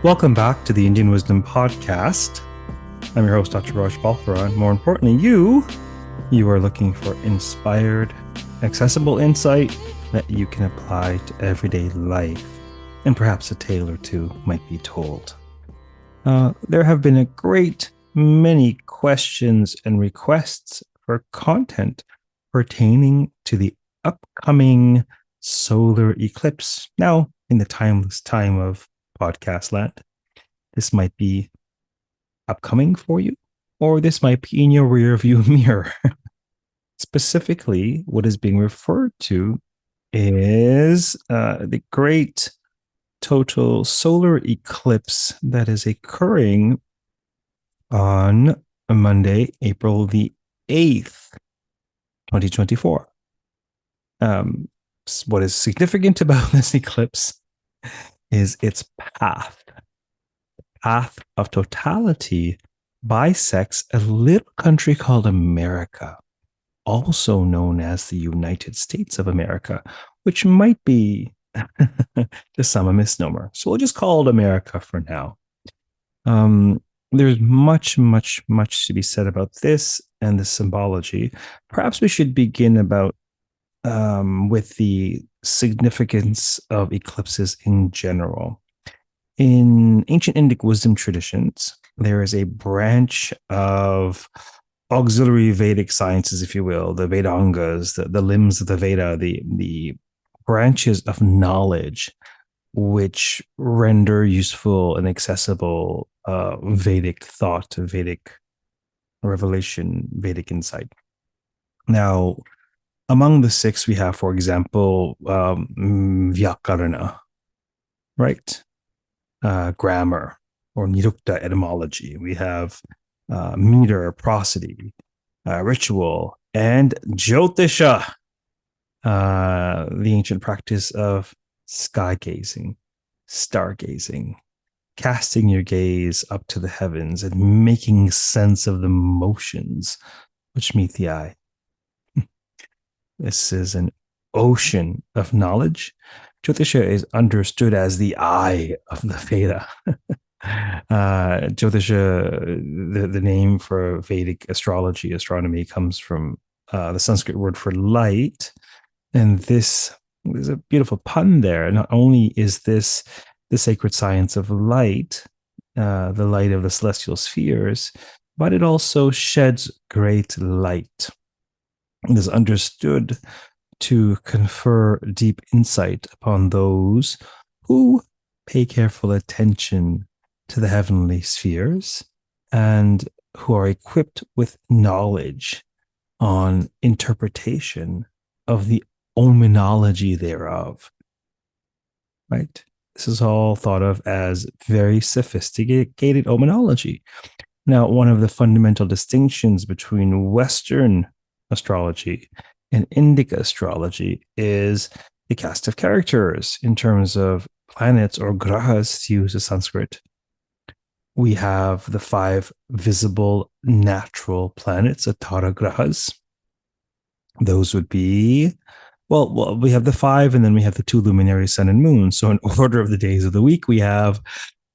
Welcome back to the Indian Wisdom Podcast. I'm your host, Dr. Raj Balkaran. More importantly, you are looking for inspired, accessible insight that you can apply to everyday life, and perhaps a tale or two might be told. There have been a great many questions and requests for content pertaining to the upcoming solar eclipse. Now, in the timeless time of podcast land, this might be upcoming for you, or this might be in your rear view mirror. Specifically, what is being referred to is the great total solar eclipse that is occurring on Monday, April the 8th, 2024. What is significant about this eclipse is its path. The path of totality bisects a little country called America, also known as the United States of America, which might be to some a misnomer. So we'll just call it America for now. There's much to be said about this and the symbology. Perhaps we should begin with the significance of eclipses in general. In ancient Indic wisdom traditions, there is a branch of auxiliary Vedic sciences, if you will, the Vedangas, the limbs of the Veda, the branches of knowledge which render useful and accessible Vedic thought, Vedic revelation, Vedic insight. Now, among the six, we have, for example, Vyakarana, right? Grammar, or Nirukta etymology. We have meter, prosody, ritual, and Jyotisha, the ancient practice of sky gazing, stargazing, casting your gaze up to the heavens and making sense of the motions which meet the eye. This is an ocean of knowledge. Jyotisha is understood as the eye of the Veda. Jyotisha, the name for Vedic astronomy, comes from the Sanskrit word for light. And there's a beautiful pun there. Not only is this the sacred science of light, the light of the celestial spheres, but it also sheds great light. It is understood to confer deep insight upon those who pay careful attention to the heavenly spheres and who are equipped with knowledge on interpretation of the omenology thereof. Right? This is all thought of as very sophisticated omenology. Now, one of the fundamental distinctions between Western astrology and Indic astrology is the cast of characters in terms of planets, or grahas, to use the Sanskrit. We have the 5 visible natural planets, Atara grahas. Those would be, well, we have the 5, and then we have the 2 luminaries, sun and moon. So in order of the days of the week, we have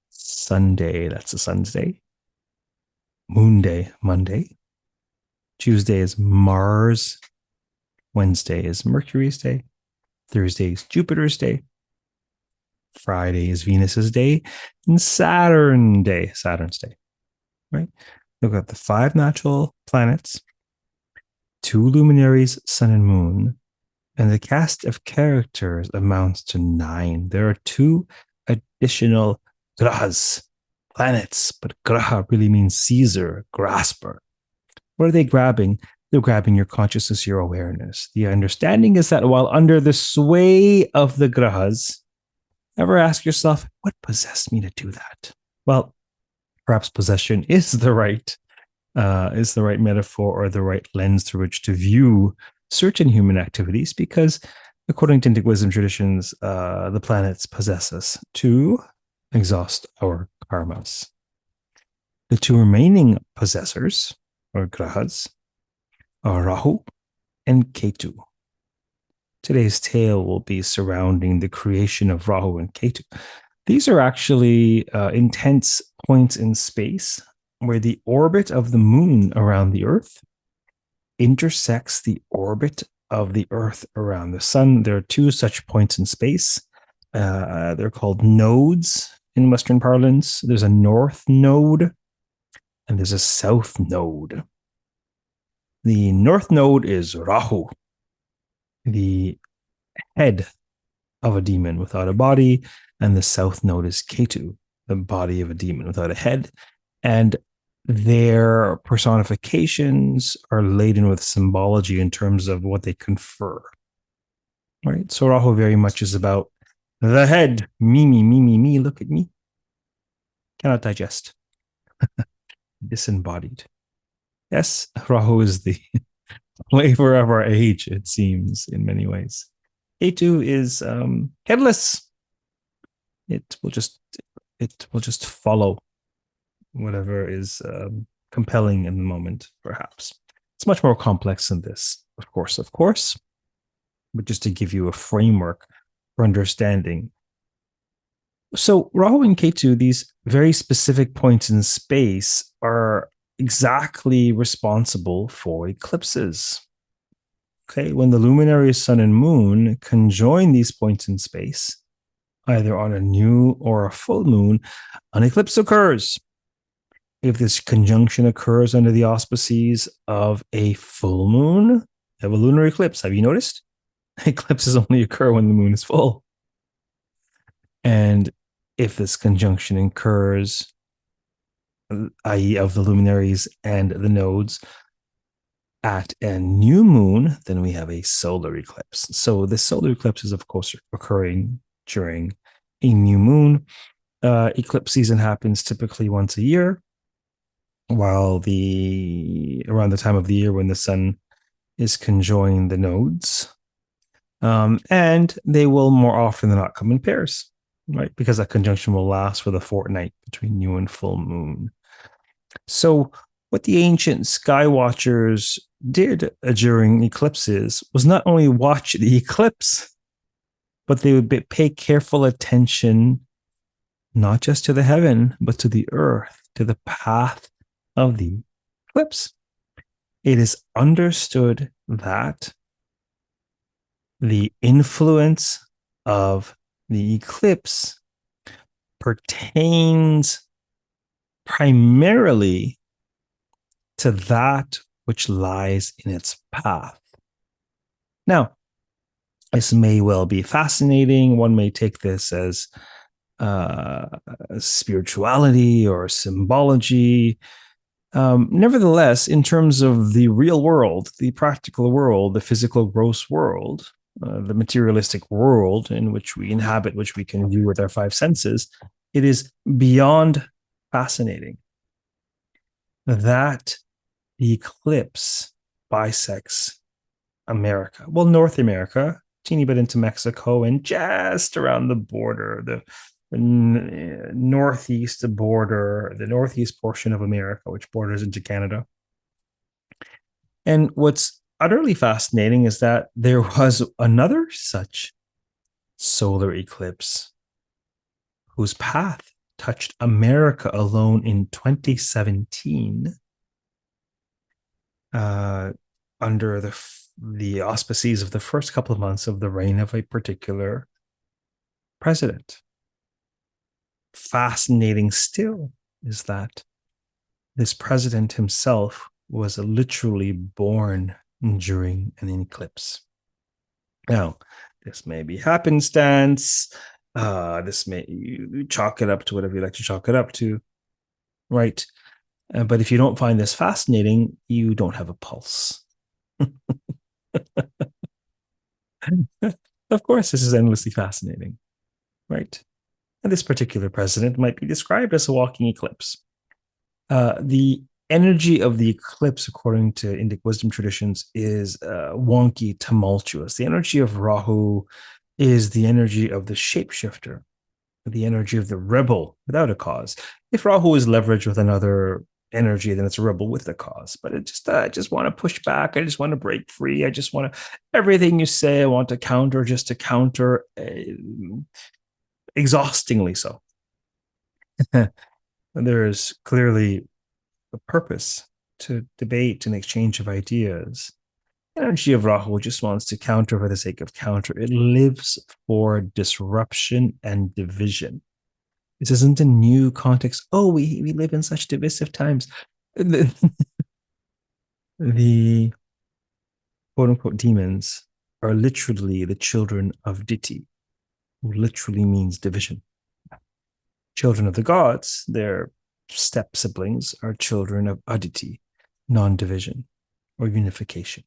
Sunday, that's the sun's day. Moon day, Monday. Tuesday is Mars. Wednesday is Mercury's day. Thursday is Jupiter's day. Friday is Venus's day. And Saturn's day, right? We've got the 5 natural planets, 2 luminaries, sun and moon, and the cast of characters amounts to 9. There are 2 additional grahas, planets, but graha really means seizer, grasper. What are they grabbing? They're grabbing your consciousness, your awareness. The understanding is that while under the sway of the grahas, ever ask yourself, what possessed me to do that? Well, perhaps possession is the right metaphor or the right lens through which to view certain human activities, because according to Indic wisdom traditions, the planets possess us to exhaust our karmas. The 2 remaining possessors, or grahas, are Rāhu and Ketu. Today's tale will be surrounding the creation of Rāhu and Ketu. These are actually intense points in space where the orbit of the moon around the Earth intersects the orbit of the Earth around the sun. There are two such points in space. They're called nodes in Western parlance. There's a north node and there's a south node. The north node is Rāhu, the head of a demon without a body, and the south node is Ketu, the body of a demon without a head. And their personifications are laden with symbology in terms of what they confer. Right? So Rāhu very much is about the head, me, look at me. Cannot digest. Disembodied. Yes, Rāhu is the flavor of our age, it seems, in many ways. Ketu is headless. It will just follow whatever is compelling in the moment, perhaps. It's much more complex than this, of course, but just to give you a framework for understanding. So Rahu and Ketu, these very specific points in space, are exactly responsible for eclipses. Okay, when the luminary sun and moon conjoin these points in space, either on a new or a full moon, an eclipse occurs. If this conjunction occurs under the auspices of a full moon, you have a lunar eclipse. Have you noticed? Eclipses only occur when the moon is full. And if this conjunction occurs, i.e., of the luminaries and the nodes, at a new moon, then we have a solar eclipse. So the solar eclipse is, of course, occurring during a new moon. Eclipse season happens typically once a year, while around the time of the year when the sun is conjoining the nodes. And they will more often than not come in pairs, right? Because that conjunction will last for the fortnight between new and full moon. So what the ancient sky watchers did during eclipses was not only watch the eclipse, but they would pay careful attention not just to the heaven, but to the earth, to the path of the eclipse. It is understood that the influence of the eclipse pertains primarily to that which lies in its path. Now, this may well be fascinating. One may take this as spirituality or symbology. Nevertheless, in terms of the real world, the practical world, the physical gross world, the materialistic world in which we inhabit, which we can view with our five senses, it is beyond fascinating that the eclipse bisects America. Well, North America, teeny bit into Mexico, and just around the border, the northeast border, the northeast portion of America, which borders into Canada. And what's utterly fascinating is that there was another such solar eclipse whose path touched America alone in 2017 under the auspices of the first couple of months of the reign of a particular president. Fascinating still is that this president himself was literally born during an eclipse. Now, this may be happenstance. This may, you chalk it up to whatever you like to chalk it up to, right? But if you don't find this fascinating, you don't have a pulse. Of course, this is endlessly fascinating, right? And this particular president might be described as a walking eclipse. The energy of the eclipse, according to Indic wisdom traditions, is wonky, tumultuous. The energy of Rāhu is the energy of the shapeshifter, the energy of the rebel without a cause. If Rāhu is leveraged with another energy, then it's a rebel with a cause. But I just want to push back. I just want to break free. I just want to, everything you say, I want to counter just to counter. exhaustingly so. There's clearly a purpose to debate and exchange of ideas. The energy of Rahu just wants to counter for the sake of counter. It lives for disruption and division. This isn't a new context. Oh, we live in such divisive times. The quote unquote demons are literally the children of Diti, who literally means division. Children of the gods, their step siblings, are children of Aditi, non division or unification.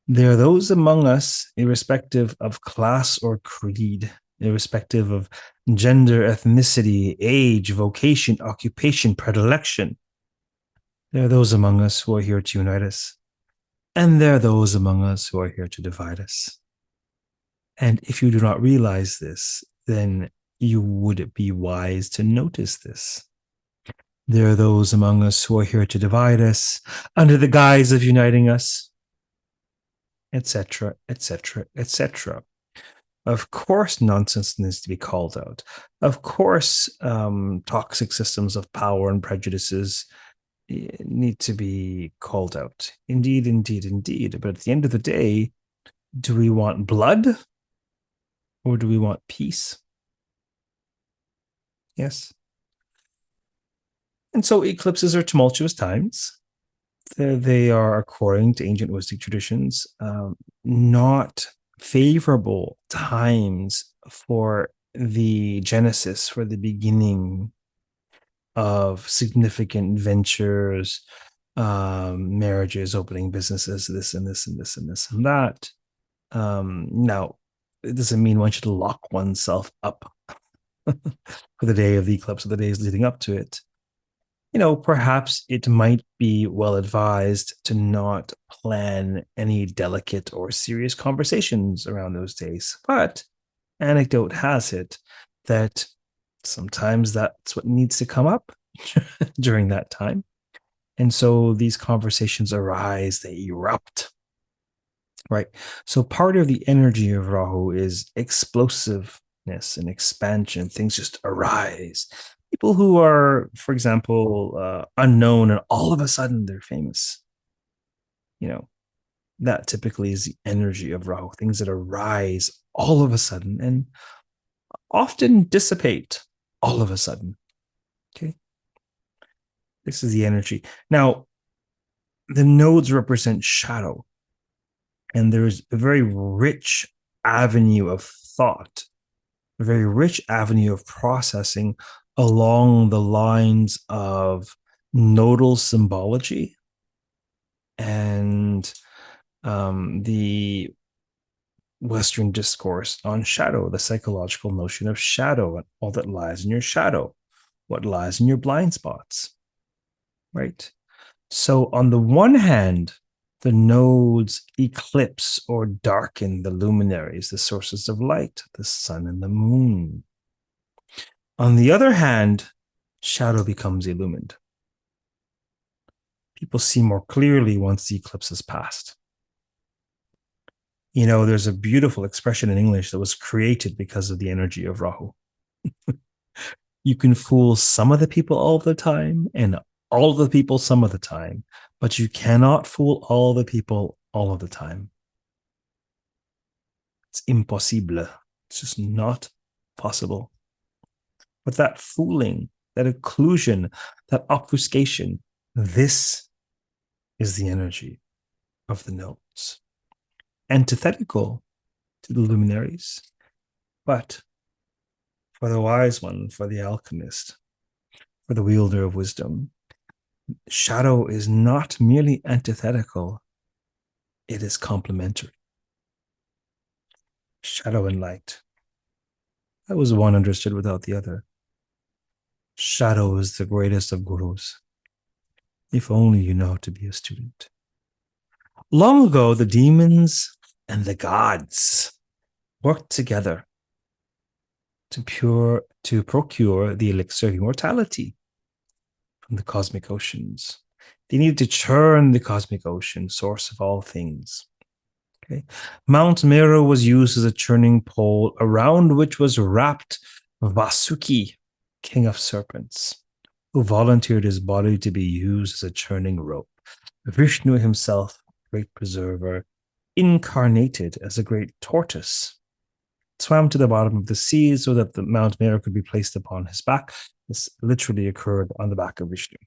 There are those among us, irrespective of class or creed, irrespective of gender, ethnicity, age, vocation, occupation, predilection. There are those among us who are here to unite us, and there are those among us who are here to divide us. And if you do not realize this, then you would be wise to notice this. There are those among us who are here to divide us under the guise of uniting us, etc., etc., etc. Of course, nonsense needs to be called out. Of course, toxic systems of power and prejudices need to be called out. Indeed, indeed, indeed. But at the end of the day, do we want blood or do we want peace? Yes. And so eclipses are tumultuous times. They are, according to ancient wisdom traditions, not favorable times for the genesis, for the beginning of significant ventures, marriages, opening businesses, this and this and this and this and that. Now, it doesn't mean one should lock oneself up for the day of the eclipse or the days leading up to it. Perhaps it might be well advised to not plan any delicate or serious conversations around those days. But anecdote has it that sometimes that's what needs to come up during that time. And so these conversations arise, they erupt, right? So part of the energy of Rahu is explosiveness and expansion. Things just arise. People who are, for example, unknown and all of a sudden they're famous. That typically is the energy of Rahu, things that arise all of a sudden and often dissipate all of a sudden. Okay. This is the energy. Now, the nodes represent shadow, and there's a very rich avenue of thought, a very rich avenue of processing along the lines of nodal symbology and the Western discourse on shadow, the psychological notion of shadow and all that lies in your shadow, what lies in your blind spots, right? So on the one hand, the nodes eclipse or darken the luminaries, the sources of light, the sun and the moon. On the other hand, shadow becomes illumined. People see more clearly once the eclipse has passed. There's a beautiful expression in English that was created because of the energy of Rahu. You can fool some of the people all the time and all of the people some of the time, but you cannot fool all the people all of the time. It's impossible. It's just not possible. But that fooling, that occlusion, that obfuscation, this is the energy of the nodes. Antithetical to the luminaries, but for the wise one, for the alchemist, for the wielder of wisdom, shadow is not merely antithetical, it is complementary. Shadow and light. That was one understood without the other. Shadow is the greatest of gurus, if only you know how to be a student. Long ago, the demons and the gods worked together to procure the elixir of immortality from the cosmic oceans. They needed to churn the cosmic ocean, source of all things. Okay. Mount Meru was used as a churning pole around which was wrapped Vasuki, king of serpents, who volunteered his body to be used as a churning rope. Vishnu himself, great preserver, incarnated as a great tortoise, swam to the bottom of the sea so that the Mount Meru could be placed upon his back. This literally occurred on the back of Vishnu.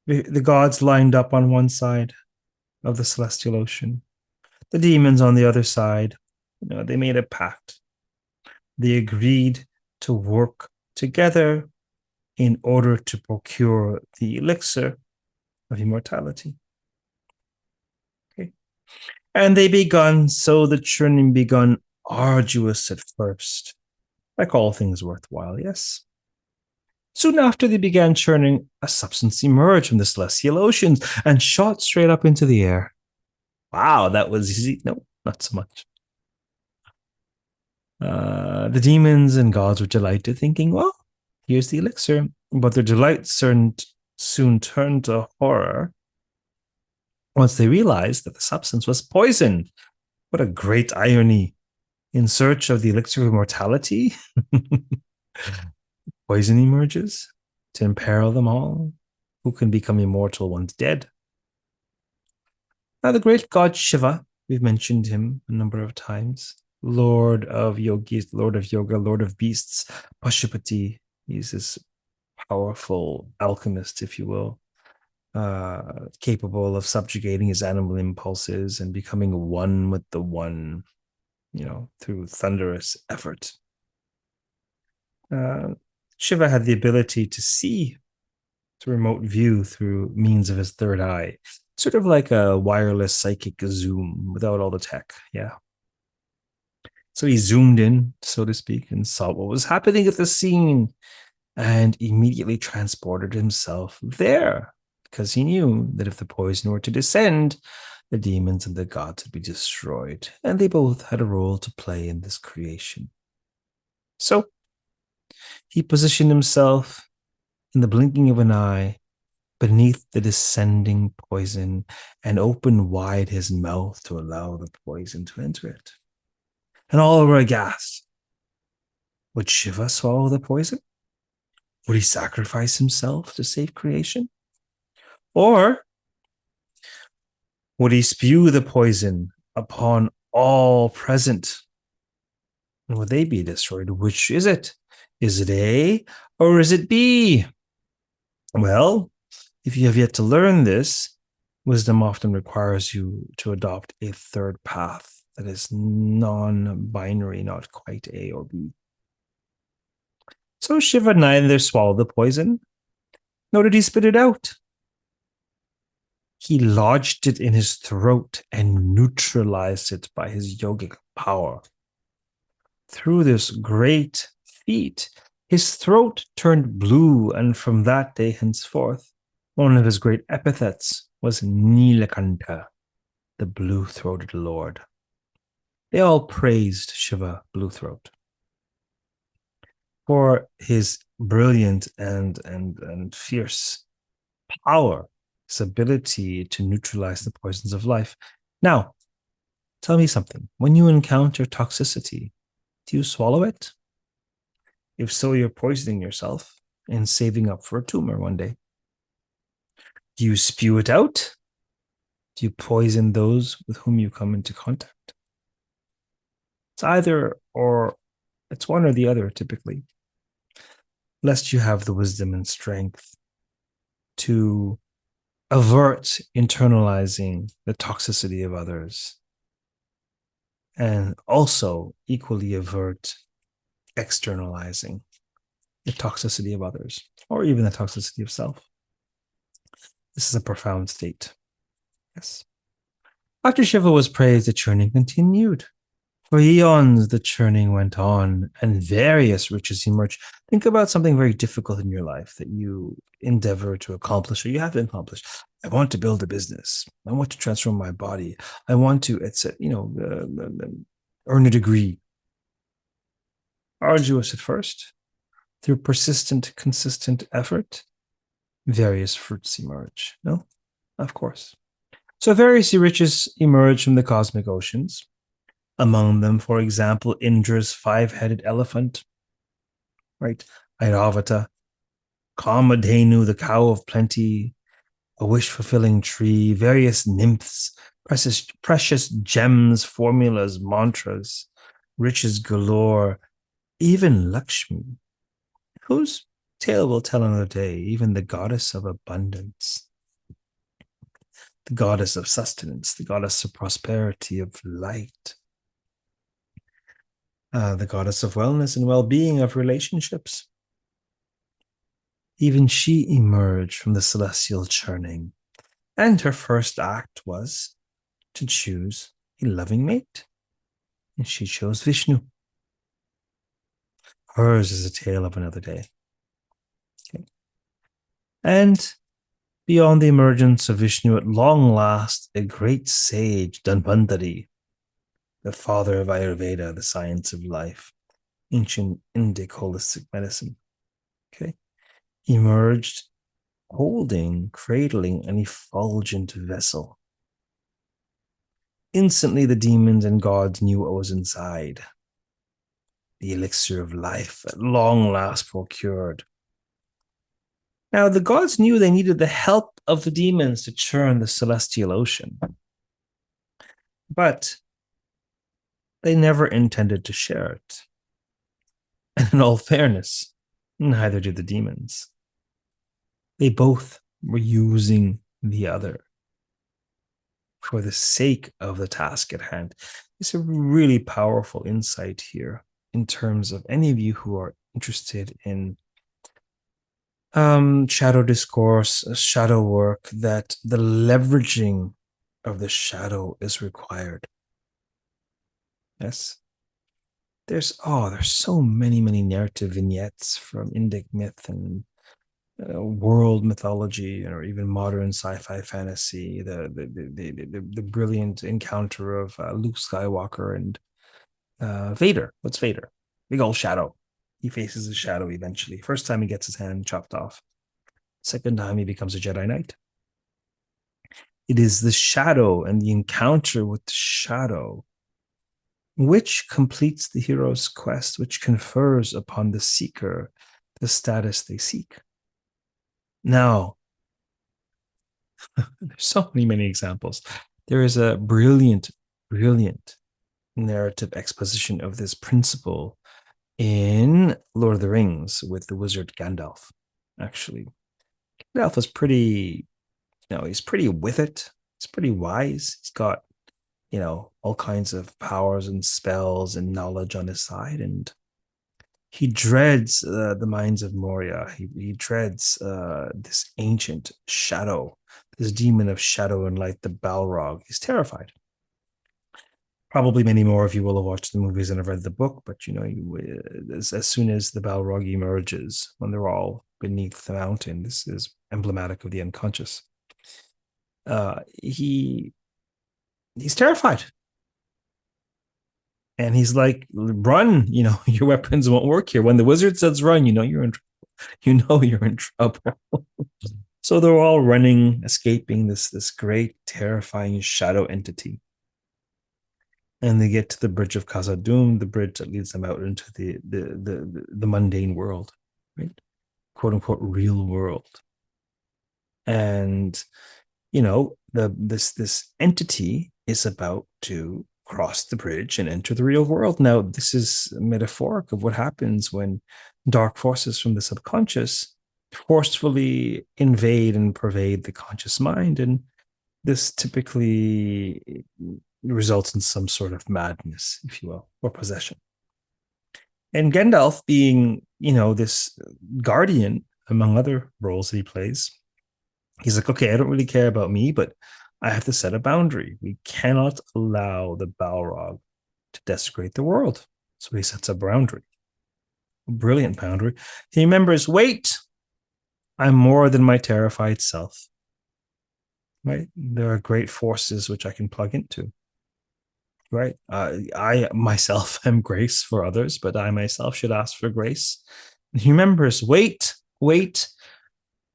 The gods lined up on one side of the celestial ocean. The demons on the other side, they made a pact. They agreed to work together in order to procure the elixir of immortality. Okay. And so the churning begun arduous at first, like all things worthwhile, yes. Soon after they began churning, a substance emerged from the celestial oceans and shot straight up into the air. Wow, that was easy. No, not so much. The demons and gods were delighted, thinking, well, here's the elixir. But their delight soon turned to horror once they realized that the substance was poison. What a great irony. In search of the elixir of immortality, poison emerges to imperil them all. Who can become immortal once dead? Now, the great god Shiva, we've mentioned him a number of times, Lord of yogis, Lord of yoga, Lord of beasts, Pashupati. He's this powerful alchemist, if you will, capable of subjugating his animal impulses and becoming one with the one, through thunderous effort. Shiva had the ability to see to remote view through means of his third eye, sort of like a wireless psychic zoom without all the tech. Yeah. So he zoomed in, so to speak, and saw what was happening at the scene and immediately transported himself there because he knew that if the poison were to descend, the demons and the gods would be destroyed, and they both had a role to play in this creation. So he positioned himself in the blinking of an eye beneath the descending poison and opened wide his mouth to allow the poison to enter it. And all were aghast. Would Shiva swallow the poison? Would he sacrifice himself to save creation? Or would he spew the poison upon all present? And would they be destroyed? Which is it? Is it A or is it B? Well, if you have yet to learn this, wisdom often requires you to adopt a third path that is non-binary, not quite A or B. So Shiva neither swallowed the poison, nor did he spit it out. He lodged it in his throat and neutralized it by his yogic power. Through this great feat, his throat turned blue, and from that day henceforth, one of his great epithets was Nilakanta, the blue-throated lord. They all praised Shiva, blue throat, for his brilliant and fierce power, his ability to neutralize the poisons of life. Now, tell me something. When you encounter toxicity, do you swallow it? If so, you're poisoning yourself and saving up for a tumor one day. Do you spew it out? Do you poison those with whom you come into contact? It's either or, it's one or the other typically. Lest you have the wisdom and strength to avert internalizing the toxicity of others and also equally avert externalizing the toxicity of others or even the toxicity of self. This is a profound state. Yes. After Shiva was praised, the churning continued. For eons, the churning went on, and various riches emerged. Think about something very difficult in your life that you endeavor to accomplish or you have accomplished. I want to build a business. I want to transform my body. I want to, earn a degree. Arduous at first. Through persistent, consistent effort, various fruits emerge. No? Of course. So various riches emerge from the cosmic oceans. Among them, for example, Indra's five-headed elephant, right? Airavata, Kamadhenu, the cow of plenty, a wish-fulfilling tree, various nymphs, precious gems, formulas, mantras, riches galore, even Lakshmi, whose tale we'll tell another day, even the goddess of abundance, the goddess of sustenance, the goddess of prosperity, of light, the goddess of wellness and well-being, of relationships. Even she emerged from the celestial churning, and her first act was to choose a loving mate. And she chose Vishnu. Hers is a tale of another day. Okay. And beyond the emergence of Vishnu, at long last, a great sage, Dhanvantari, the father of Ayurveda, the science of life, ancient Indic holistic medicine, okay, emerged cradling an effulgent vessel. Instantly, the demons and gods knew what was inside. The elixir of life, at long last procured. Now, the gods knew they needed the help of the demons to churn the celestial ocean. But they never intended to share it. And in all fairness, neither did the demons. They both were using the other for the sake of the task at hand. It's a really powerful insight here in terms of any of you who are interested in shadow discourse, shadow work, that the leveraging of the shadow is required. Yes. There's so many narrative vignettes from Indic myth and world mythology, or even modern sci-fi fantasy. The brilliant encounter of Luke Skywalker and Vader. What's Vader? Big old shadow. He faces a shadow eventually. First time he gets his hand chopped off. Second time he becomes a Jedi Knight. It is the shadow and the encounter with the shadow which completes the hero's quest, which confers upon the seeker the status they seek. Now, there's so many examples. There is a brilliant narrative exposition of this principle in Lord of the Rings with the wizard Gandalf. Actually, Gandalf was pretty, he's pretty with it. He's pretty wise. He's got, all kinds of powers and spells and knowledge on his side. And he dreads the mines of Moria. He dreads this ancient shadow, this demon of shadow and light, the Balrog. He's terrified. Probably many more of you will have watched the movies and have read the book, but as soon as the Balrog emerges, when they're all beneath the mountain, this is emblematic of the unconscious. He's terrified. And he's like, run, your weapons won't work here. When the wizard says run, you're in trouble. So they're all running, escaping this great, terrifying shadow entity. And they get to the bridge of Khazad-dûm, the bridge that leads them out into the mundane world, right? Quote unquote real world. And this entity is about to cross the bridge and enter the real world. Now, this is metaphoric of what happens when dark forces from the subconscious forcefully invade and pervade the conscious mind. And this typically results in some sort of madness, if you will, or possession. And Gandalf, being, this guardian, among other roles that he plays, he's like, okay, I don't really care about me, but I have to set a boundary. We cannot allow the Balrog to desecrate the world. So he sets a boundary, a brilliant boundary. He remembers, wait, I'm more than my terrified self. Right? There are great forces which I can plug into. Right? I myself am grace for others, but I myself should ask for grace. And he remembers, wait, why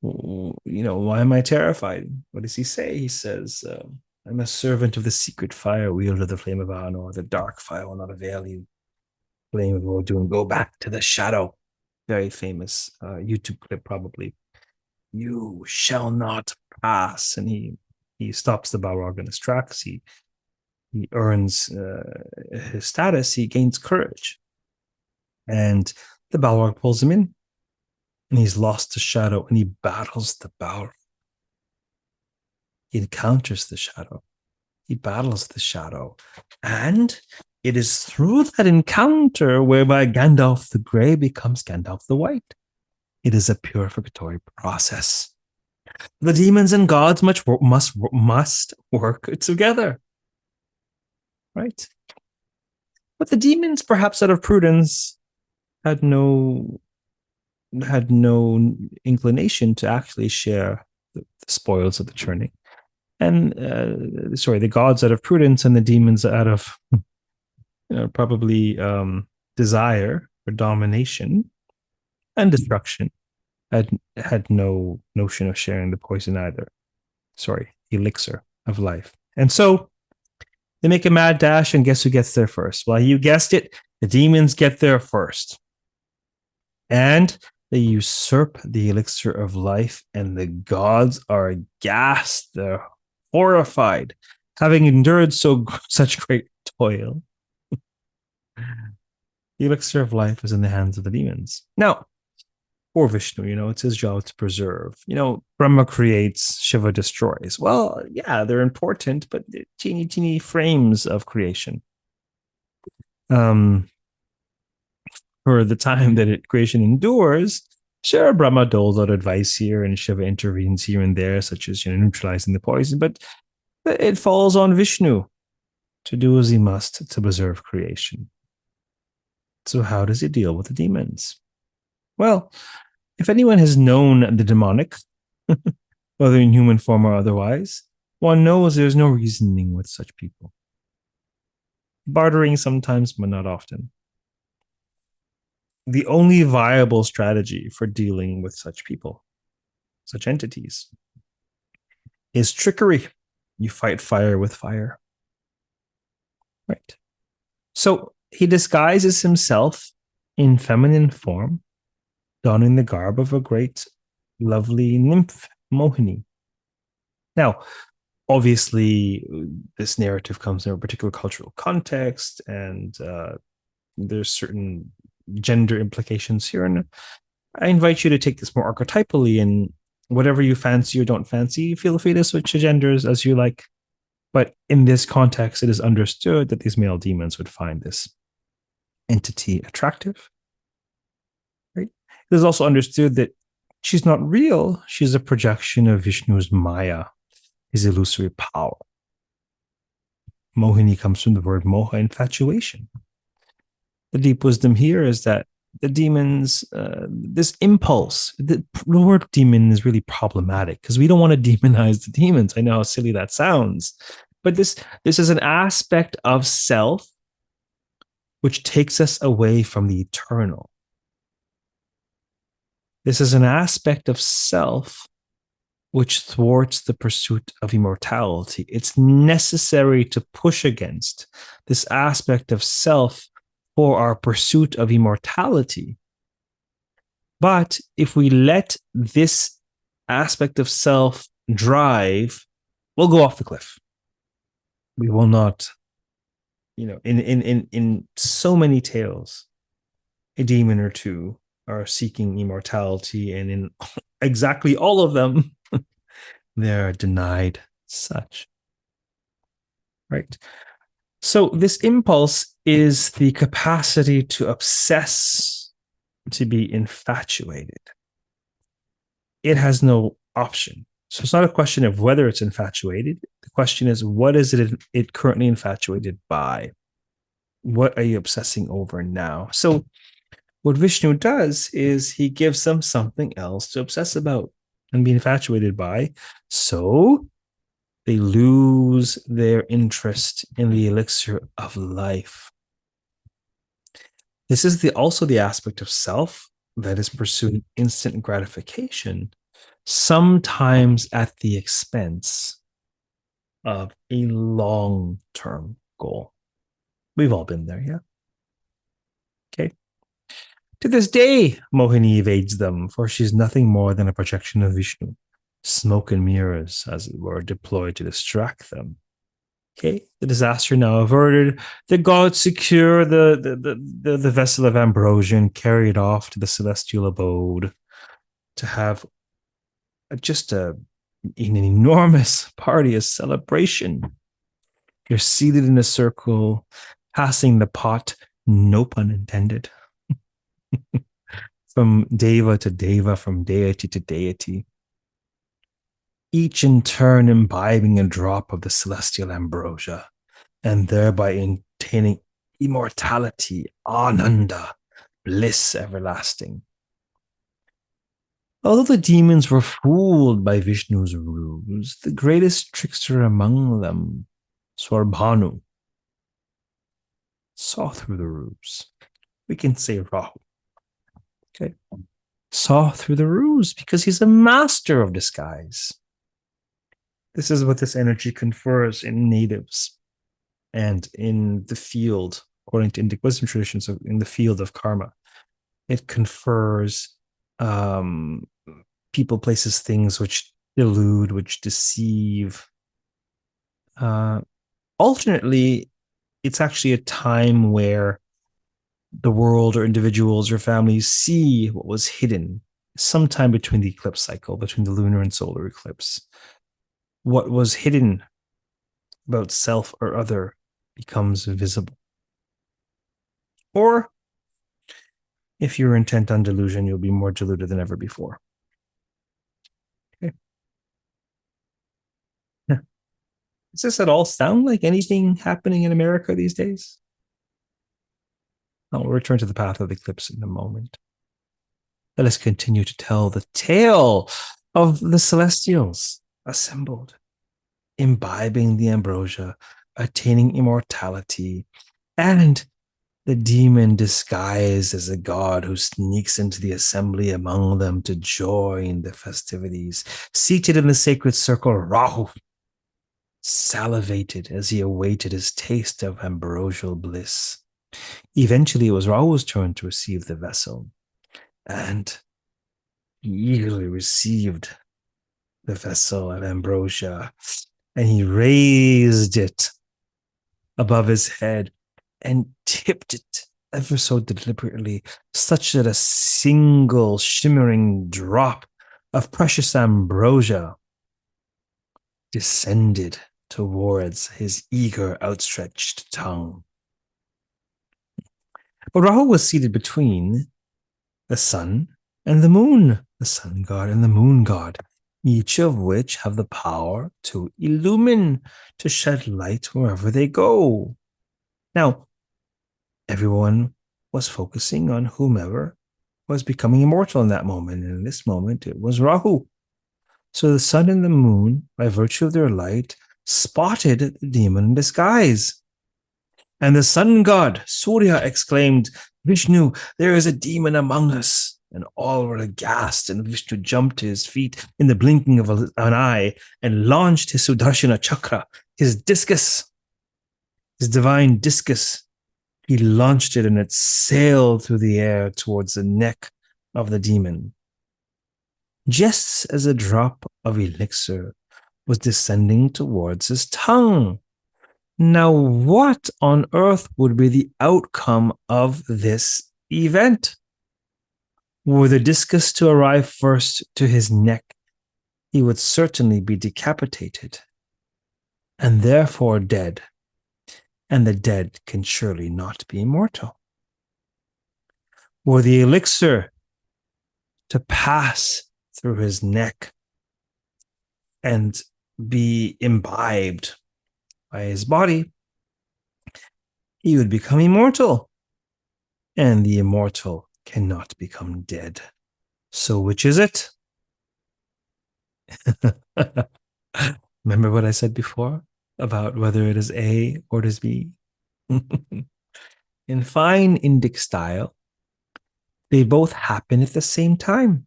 am I terrified? What does he say? He says, I'm a servant of the secret fire, wielder the flame of honor. The dark fire will not avail you. Flame of Odin, go back to the shadow. Very famous YouTube clip, probably. You shall not pass. And he stops the Balrog in his tracks. He earns his status. He gains courage. And the Balrog pulls him in. And he's lost the shadow. And he battles the Balrog. He encounters the shadow. He battles the shadow. And it is through that encounter whereby Gandalf the Grey becomes Gandalf the White. It is a purificatory process. The demons and gods must work together. Right? But the demons, perhaps out of prudence, had no inclination to actually share the spoils of the churning. And the gods out of prudence and the demons out of probably desire for domination and destruction had no notion of sharing the poison either. Elixir of life. And so they make a mad dash, and guess who gets there first? Well, you guessed it, the demons get there first. And they usurp the elixir of life, and the gods are aghast. They're horrified, having endured such great toil. The elixir of life is in the hands of the demons. Now, for Vishnu, it's his job to preserve. Brahma creates, Shiva destroys. Well, yeah, they're important, but they're teeny frames of creation. For the time that creation endures, sure, Brahma doles out advice here, and Shiva intervenes here and there, such as neutralizing the poison, but it falls on Vishnu to do as he must to preserve creation. So how does he deal with the demons? Well, if anyone has known the demonic, whether in human form or otherwise, one knows there's no reasoning with such people. Bartering sometimes, but not often. The only viable strategy for dealing with such people, such entities, is trickery. You fight fire with fire. Right. So he disguises himself in feminine form, donning the garb of a great, lovely nymph, Mohini. Now, obviously, this narrative comes in a particular cultural context, and there's certain gender implications here. And I invite you to take this more archetypally, and whatever you fancy or don't fancy, feel free to switch your genders as you like. But in this context, it is understood that these male demons would find this entity attractive. Right? It is also understood that she's not real. She's a projection of Vishnu's Maya, his illusory power. Mohini comes from the word moha, infatuation. The deep wisdom here is that the demons, this impulse, the word demon is really problematic because we don't want to demonize the demons. I know how silly that sounds, but this is an aspect of self which takes us away from the eternal. This is an aspect of self which thwarts the pursuit of immortality. It's necessary to push against this aspect of self for our pursuit of immortality. But if we let this aspect of self drive, we'll go off the cliff. We will not, in so many tales, a demon or two are seeking immortality, and in exactly all of them, they're denied such. Right? So this impulse is the capacity to obsess, to be infatuated. It has no option. So it's not a question of whether it's infatuated. The question is, what is it currently infatuated by? What are you obsessing over now? So what Vishnu does is he gives them something else to obsess about and be infatuated by. So they lose their interest in the elixir of life. This is also the aspect of self that is pursuing instant gratification, sometimes at the expense of a long-term goal. We've all been there, yeah? Okay. To this day, Mohini evades them, for she's nothing more than a projection of Vishnu. Smoke and mirrors, as it were, deployed to distract them. Okay, the disaster now averted. The gods secure the vessel of ambrosia and carry it off to the celestial abode to have just an enormous party, a celebration. You're seated in a circle, passing the pot, no pun intended, from deva to deva, from deity to deity, each in turn imbibing a drop of the celestial ambrosia, and thereby attaining immortality, ananda, bliss everlasting. Although the demons were fooled by Vishnu's ruse, the greatest trickster among them, Swarbhanu, saw through the ruse. We can say Rāhu. Okay. Saw through the ruse because he's a master of disguise. This is what this energy confers in natives and in the field, according to Indic wisdom traditions, in the field of karma. It confers people, places, things which delude, which deceive. Alternately, it's actually a time where the world or individuals or families see what was hidden sometime between the eclipse cycle, between the lunar and solar eclipse. What was hidden about self or other becomes visible. Or if you're intent on delusion, you'll be more deluded than ever before. Okay. Does this at all sound like anything happening in America these days? I'll return to the path of the eclipse in a moment. Let us continue to tell the tale of the celestials assembled, imbibing the ambrosia, attaining immortality, and the demon disguised as a god who sneaks into the assembly among them to join the festivities. Seated in the sacred circle, Rāhu salivated as he awaited his taste of ambrosial bliss. Eventually, it was Rāhu's turn to receive the vessel, and he eagerly received the vessel of ambrosia, and he raised it above his head and tipped it ever so deliberately, such that a single shimmering drop of precious ambrosia descended towards his eager, outstretched tongue. But Rāhu was seated between the sun and the moon, the sun god and the moon god, each of which have the power to illumine, to shed light wherever they go. Now, everyone was focusing on whomever was becoming immortal in that moment. And in this moment, it was Rāhu. So the sun and the moon, by virtue of their light, spotted the demon in disguise. And the sun god, Surya, exclaimed, "Vishnu, there is a demon among us." And all were aghast, and Vishnu jumped to his feet in the blinking of an eye and launched his Sudarshana chakra, his discus, his divine discus. He launched it, and it sailed through the air towards the neck of the demon. Just as a drop of elixir was descending towards his tongue. Now, what on earth would be the outcome of this event? Were the discus to arrive first to his neck, he would certainly be decapitated, and therefore dead, and the dead can surely not be immortal. Were the elixir to pass through his neck and be imbibed by his body, he would become immortal, and the immortal cannot become dead. So which is it? Remember what I said before about whether it is A or it is B? In fine Indic style, they both happen at the same time.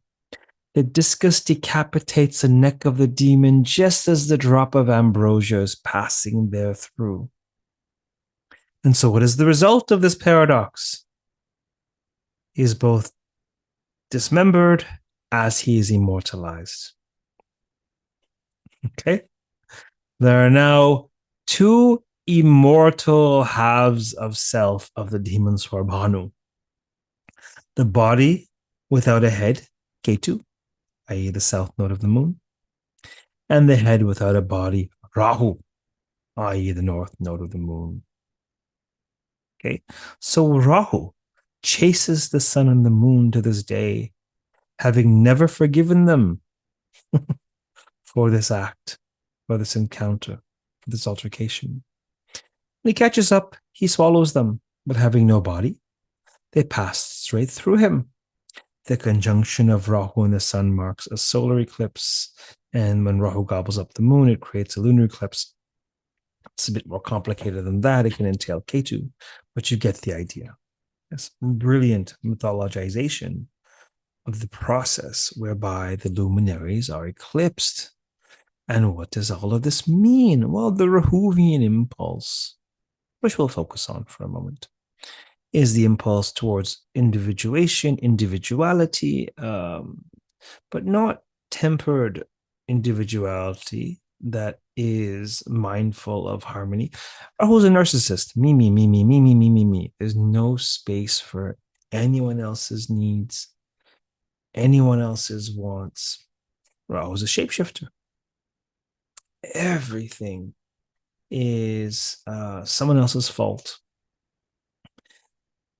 The discus decapitates the neck of the demon just as the drop of ambrosia is passing there through. And so, what is the result of this paradox? He is both dismembered as he is immortalized. Okay? There are now two immortal halves of self of the demon Swarbhanu. The body without a head, Ketu, i.e., the south node of the moon, and the head without a body, Rāhu, i.e., the north node of the moon. Okay, so Rāhu chases the sun and the moon to this day, having never forgiven them for this act, for this encounter, for this altercation. When he catches up, he swallows them, but having no body, they pass straight through him. The conjunction of Rāhu and the sun marks a solar eclipse, and when Rāhu gobbles up the moon, it creates a lunar eclipse. It's a bit more complicated than that. It can entail Ketu, but you get the idea. This brilliant mythologization of the process whereby the luminaries are eclipsed. And what does all of this mean? Well, the Rahuvian impulse, which we'll focus on for a moment, is the impulse towards individuation, individuality, but not tempered individuality that is mindful of harmony. Rahu's a narcissist. Me, me, me, me, me, me, me, me, me. There's no space for anyone else's needs, anyone else's wants. Rahu's a shapeshifter. Everything is someone else's fault.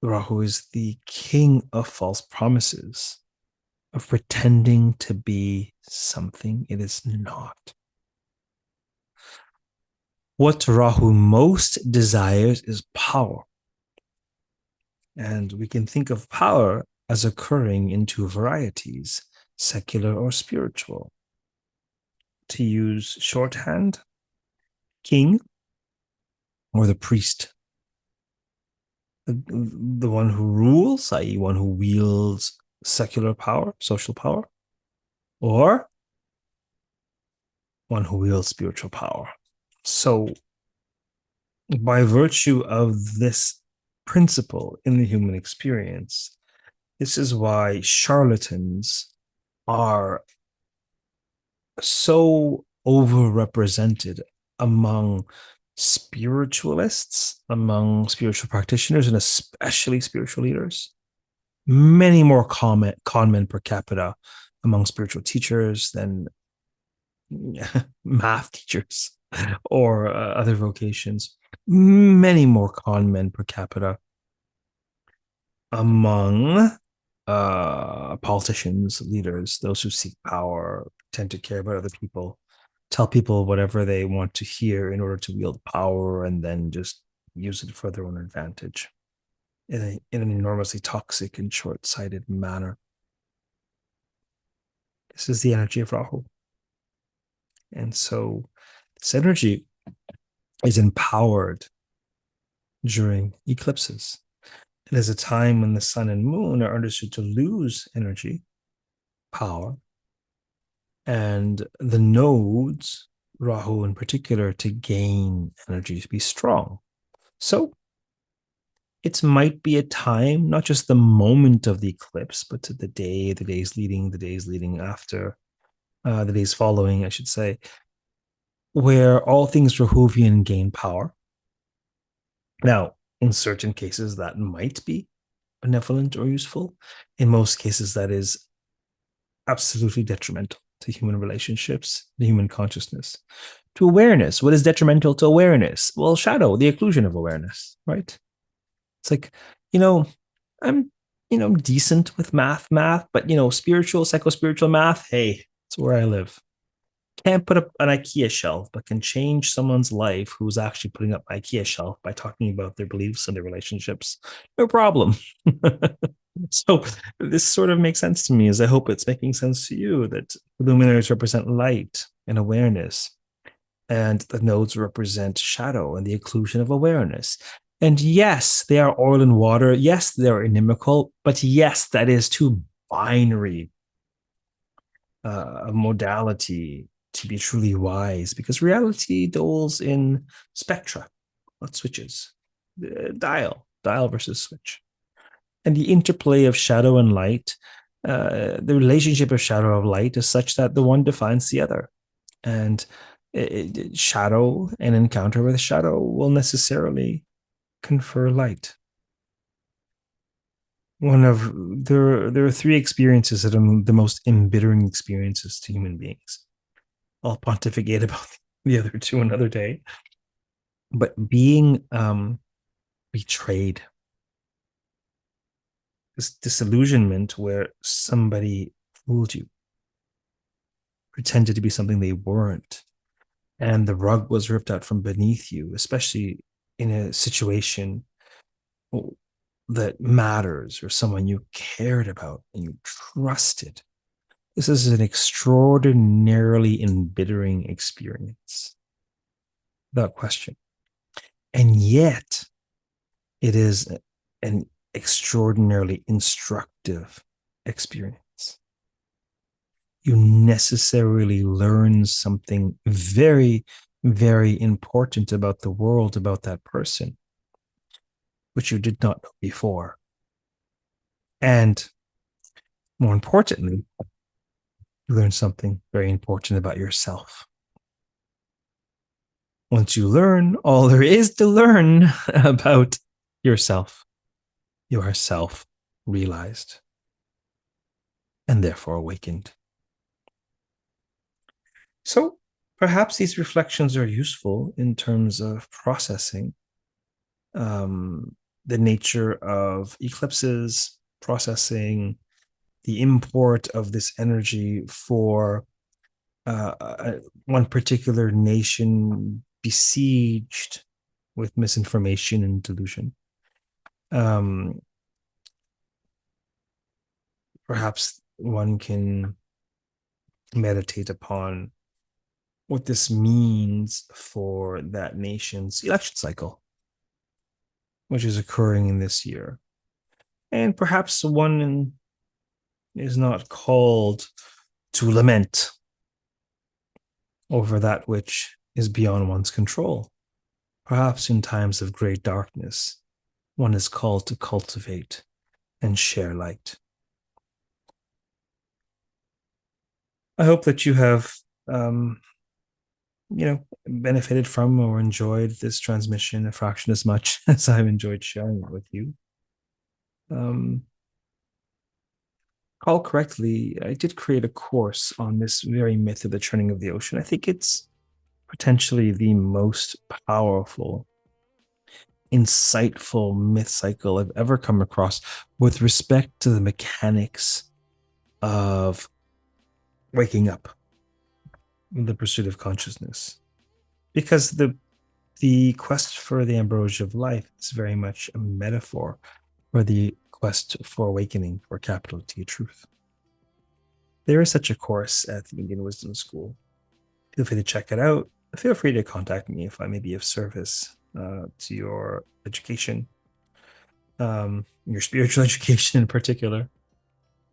Rāhu is the king of false promises, of pretending to be something it is not. What Rāhu most desires is power. And we can think of power as occurring in two varieties, secular or spiritual. To use shorthand, king or the priest. The one who rules, i.e., one who wields secular power, social power, or one who wields spiritual power. So, by virtue of this principle in the human experience, this is why charlatans are so overrepresented among spiritualists, among spiritual practitioners, and especially spiritual leaders. Many more con men per capita among spiritual teachers than math teachers or other vocations. Many more con men per capita among politicians, leaders, those who seek power, tend to care about other people, tell people whatever they want to hear in order to wield power, and then just use it for their own advantage in an enormously toxic and short-sighted manner. This is the energy of Rāhu. And so this energy is empowered during eclipses. It is a time when the sun and moon are understood to lose energy, power, and the nodes, Rāhu in particular, to gain energy, to be strong. So it might be a time, not just the moment of the eclipse, but to the day, the days leading after, the days following, I should say, where all things Rahuvian gain power. Now, in certain cases, that might be benevolent or useful. In most cases, that is absolutely detrimental to human relationships, the human consciousness, to awareness. What is detrimental to awareness? Well, shadow, the occlusion of awareness, right? It's like, I'm, decent with math, but, spiritual, psycho-spiritual math, hey, it's where I live. Can't put up an IKEA shelf, but can change someone's life who's actually putting up an IKEA shelf by talking about their beliefs and their relationships. No problem. So this sort of makes sense to me, as I hope it's making sense to you, that luminaries represent light and awareness, and the nodes represent shadow and the occlusion of awareness. And yes, they are oil and water. Yes, they're inimical, but yes, that is too binary. a modality to be truly wise, because reality doles in spectra, not switches. Dial versus switch. And the interplay of shadow and light, the relationship of shadow of light is such that the one defines the other. And shadow and encounter with shadow will necessarily confer light. There are three experiences that are the most embittering experiences to human beings. I'll pontificate about the other two another day. But being betrayed, this disillusionment where somebody fooled you, pretended to be something they weren't, and the rug was ripped out from beneath you, especially in a situation that matters or someone you cared about and you trusted. This is an extraordinarily embittering experience, without question. And yet, it is an extraordinarily instructive experience. You necessarily learn something very, very important about the world, about that person, which you did not know before. And more importantly, you learn something very important about yourself. Once you learn all there is to learn about yourself, you are self-realized and therefore awakened. So perhaps these reflections are useful in terms of processing the nature of eclipses, processing the import of this energy for one particular nation besieged with misinformation and delusion. Perhaps one can meditate upon what this means for that nation's election cycle, which is occurring in this year. And perhaps one is not called to lament over that which is beyond one's control. Perhaps in times of great darkness, one is called to cultivate and share light. I hope that you have, benefited from or enjoyed this transmission a fraction as much as I've enjoyed sharing it with you. Recall correctly, I did create a course on this very myth of the churning of the ocean. I think it's potentially the most powerful, insightful myth cycle I've ever come across with respect to the mechanics of waking up, the pursuit of consciousness. Because the quest for the ambrosia of life is very much a metaphor for the quest for awakening, for capital T truth. There is such a course at the Indian Wisdom School. Feel free to check it out. Feel free to contact me if I may be of service to your education, your spiritual education in particular.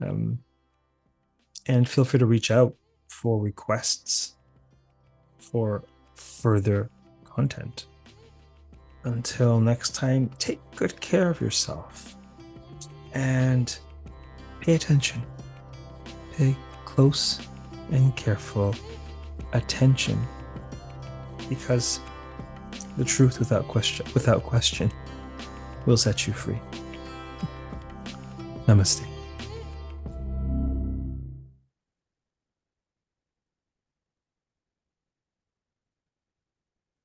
And feel free to reach out for requests for further content. Until next time, take good care of yourself and pay attention. Pay close and careful attention, because the truth without question will set you free. Namaste.